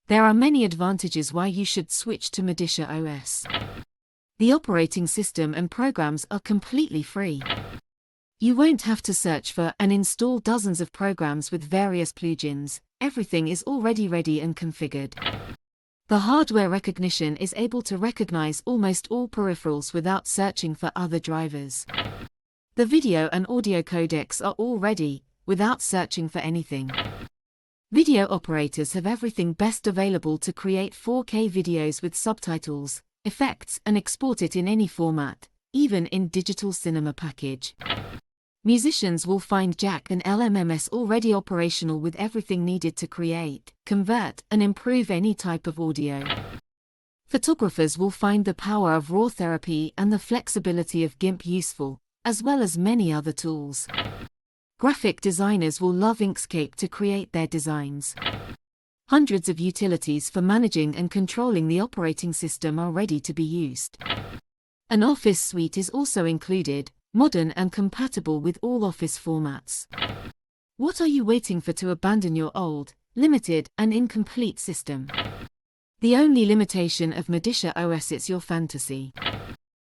There are many advantages why you should switch to Medisha OS. The operating system and programs are completely free. You won't have to search for and install dozens of programs with various plugins. Everything is already ready and configured. The hardware recognition is able to recognize almost all peripherals without searching for other drivers. The video and audio codecs are all ready, without searching for anything. Video operators have everything best available to create 4K videos with subtitles, effects, and export it in any format, even in digital cinema package. Musicians will find Jack and LMMS already operational with everything needed to create, convert, and improve any type of audio. Photographers will find the power of RAW therapy and the flexibility of GIMP useful, as well as many other tools. Graphic designers will love Inkscape to create their designs. Hundreds of utilities for managing and controlling the operating system are ready to be used. An Office suite is also included, modern and compatible with all Office formats. What are you waiting for to abandon your old, limited, and incomplete system? The only limitation of Medisha OS is your fantasy.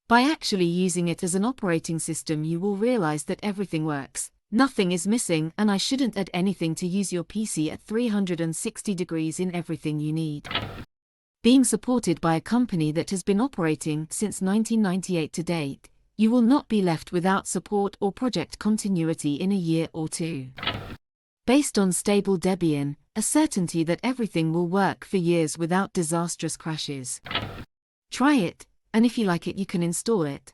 By actually using it as an operating system, you will realize that everything works, nothing is missing, and I shouldn't add anything to use your PC at 360 degrees in everything you need. Being supported by a company that has been operating since 1998 to date, you will not be left without support or project continuity in a year or two. Based on stable Debian, a certainty that everything will work for years without disastrous crashes. Try it, and if you like it, you can install it.